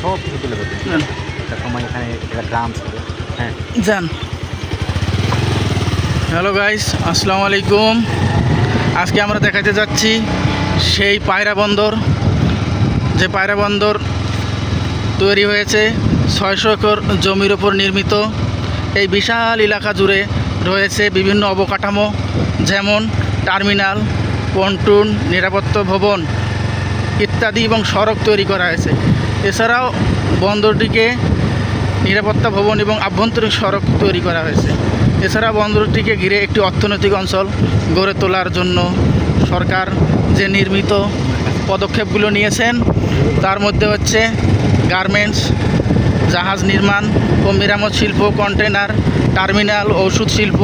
সব কিছু তুলে ধরবেন। একটা সময় এখানে একটা গ্রাম ছিল। হ্যাঁ, যান। হ্যালো গাইস, আসসালামু আলাইকুম। আজকে আমরা দেখাতে যাচ্ছি সেই পায়রা বন্দর, যে পায়রা বন্দর তৈরি হয়েছে 600 একর জমির ওপর নির্মিত। এই বিশাল এলাকা জুড়ে রয়েছে বিভিন্ন অবকাঠামো, যেমন টার্মিনাল, পন্টুন, নিরাপত্তা ভবন ইত্যাদি, এবং সড়ক তৈরি করা হয়েছে। এছাড়াও বন্দরটিকে নিরাপত্তা ভবন এবং আভ্যন্তরীণ সড়ক তৈরি করা হয়েছে। এছাড়া বন্দরটিকে ঘিরে একটি অর্থনৈতিক অঞ্চল গড়ে তোলার জন্য সরকার যে নির্মিত পদক্ষেপগুলো নিয়েছেন, তার মধ্যে হচ্ছে গার্মেন্টস, জাহাজ নির্মাণ ও মেরামত শিল্প, কন্টেনার টার্মিনাল, ওষুধ শিল্প,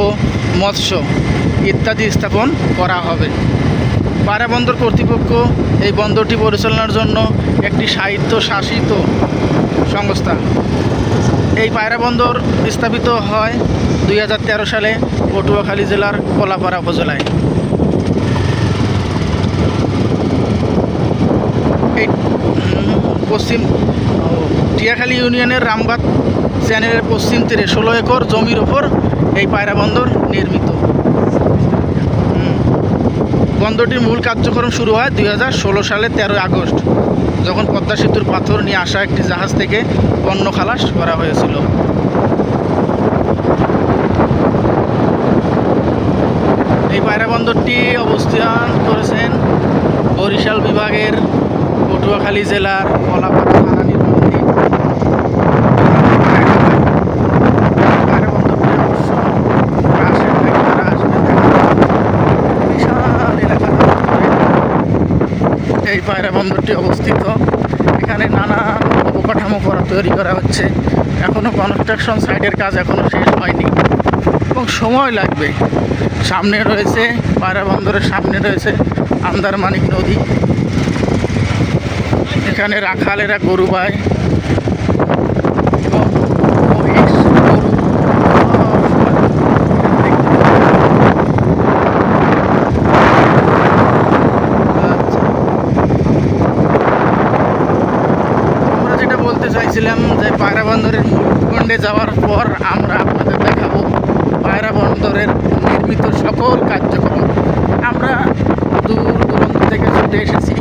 মৎস্য ইত্যাদি স্থাপন করা হবে। পায়রা বন্দর কর্তৃপক্ষ এই বন্দরটি পরিচালনার জন্য একটি স্বায়ত্তশাসিত সংস্থা। এই পায়রা বন্দর স্থাপিত হয় 2013 সালে পটুয়াখালী জেলার কলাপাড়া উপজেলায়। এই পশ্চিম টিয়াখালী ইউনিয়নের রামবাদ চ্যানেলের পশ্চিম তীরে 16 একর জমির ওপর এই পায়রা বন্দর নির্মিত। বন্দরটির মূল কার্যক্রম শুরু হয় 2016 সালে 13 আগস্ট, যখন পদ্মা সেতুর পাথর নিয়ে আসা একটি জাহাজ থেকে পণ্য খালাস করা হয়েছিল। এই পায়রা বন্দরটি অবস্থান করেছেন বরিশাল বিভাগের পটুয়াখালী জেলার কলাপাড়া থানা নির্মাণাধীন। পায়রা বন্দরটির অবশ্য আসেন যারা আসবেন, বিশাল এলাকা এই পায়রা বন্দরটি অবস্থিত। এখানে নানান অবকাঠামো তৈরি করা হচ্ছে। এখনও কনস্ট্রাকশন সাইটের কাজ এখনও শেষ হয়নি এবং সময় লাগবে। সামনে রয়েছে পায়রা বন্দরের সামনে রয়েছে আন্দারমানিক নদী। এখানে রাখালেরা গরু বায় এবং মহিষ, গরু আমরা যেটা বলতে চাইছিলাম যে পায়রা বন্দরের মূল ভূখণ্ডে যাওয়ার পর আমরা আপনাদের দেখাবো পায়রা বন্দরের নির্মিত সকল কার্যক্রম। আমরা দূর দূরান্ত থেকে ছুটে এসেছি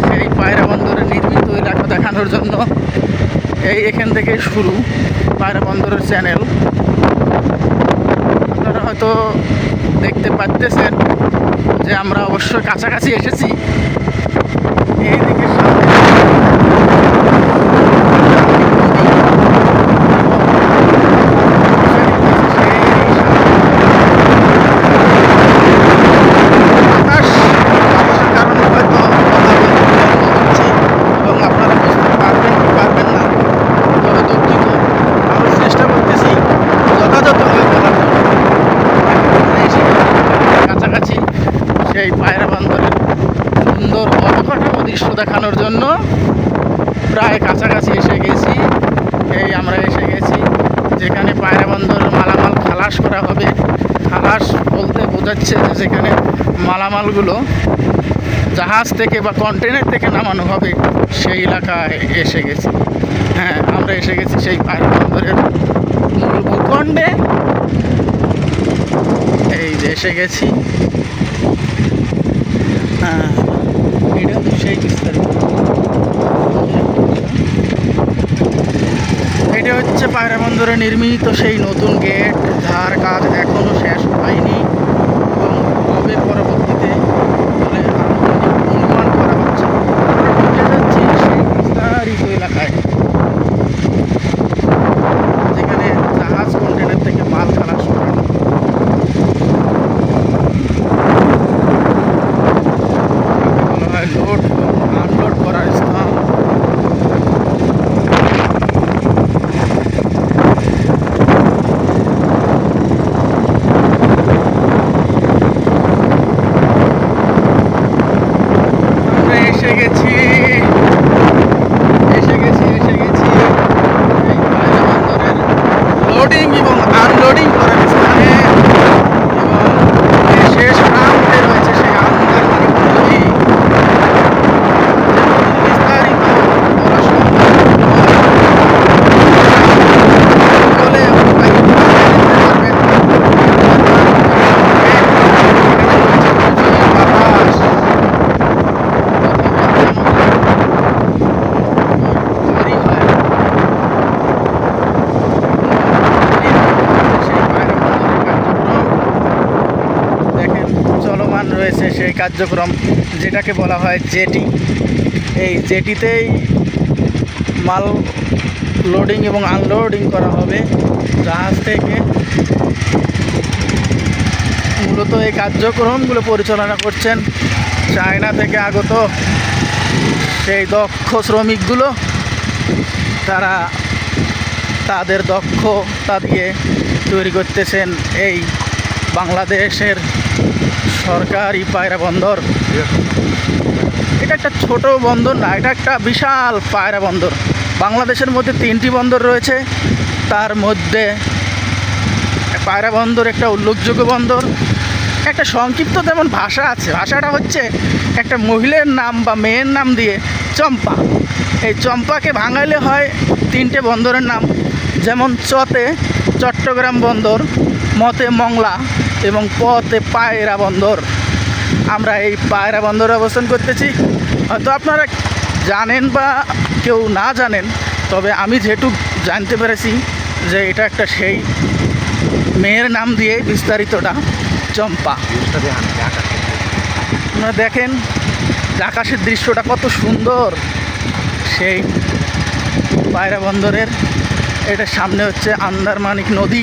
সেই পায়রা বন্দরের নির্মিত এলাকা দেখানোর জন্য। এখান থেকে শুরু পায়রা বন্দরের চ্যানেল। আপনারা হয়তো দেখতে পাচ্ছেন যে আমরা অবশ্যই কাছাকাছি এসেছি। এইদিকে সামনে সেই পায়রা বন্দরের সুন্দর অবকাঠামো দৃশ্য দেখানোর জন্য প্রায় কাছাকাছি এসে গেছি। আমরা এসে গেছি যেখানে পায়রা বন্দরের মালামাল খালাস করা হবে। খালাস বলতে বোঝাচ্ছে যে যেখানে মালামালগুলো জাহাজ থেকে বা কন্টেনার থেকে নামানো হবে, সেই এলাকায় এসে গেছি। হ্যাঁ, আমরা এসে গেছি সেই পায়রা বন্দরের মূল ভূখণ্ডে। এই যে এসে গেছি। হ্যাঁ, এটা তো সেই বিস্তারিত। এটা হচ্ছে পায়রা বন্দরে নির্মিত সেই নতুন গেট, যার কাজ এখনও শেষ হয়নি এবং হবে পরবর্তীতে বলে অনুমান করা হচ্ছে। আমরা ঢুকে যাচ্ছি সেই বিস্তারিত এলাকায়, যেখানে জাহাজ কন্টেনার থেকে মাল খালাস করা হবে। লোড আনলোড করার স্থান। রয়েছে সেই কার্যক্রম, যেটাকে বলা হয় জেটি। এই জেটিতেই মাল লোডিং এবং আনলোডিং করা হবে জাহাজ থেকে। মূলত এই কার্যক্রমগুলো পরিচালনা করছেন চায়না থেকে আগত সেই দক্ষ শ্রমিকগুলো। তারা তাদের দক্ষতা দিয়ে তৈরি করতেছেন এই বাংলাদেশের সরকারি পায়রা বন্দর। এটা একটা ছোট বন্দর না, এটা একটা বিশাল পায়রা বন্দর। বাংলাদেশের মধ্যে 3টি বন্দর রয়েছে, তার মধ্যে পায়রা বন্দর একটা উল্লেখযোগ্য বন্দর। একটা সংক্ষিপ্ত যেমন ভাষা আছে, ভাষাটা হচ্ছে একটা মহিলার নাম বা মেয়ের নাম দিয়ে চম্পা। এই চম্পাকে ভাঙাইলে হয় 3টে বন্দরের নাম, যেমন চতে চট্টগ্রাম বন্দর, মতে মংলা এবং পতে পায়রা বন্দর। আমরা এই পায়রা বন্দরে অবস্থান করতেছি। হয়তো আপনারা জানেন বা কেউ না জানেন, তবে আমি যেটুকু জানতে পেরেছি যে এটা একটা সেই মেয়ের নাম দিয়ে বিস্তারিতটা চম্পা। আপনারা দেখেন আকাশের দৃশ্যটা কত সুন্দর সেই পায়রা বন্দরের। এটার সামনে হচ্ছে আন্দারমানিক নদী।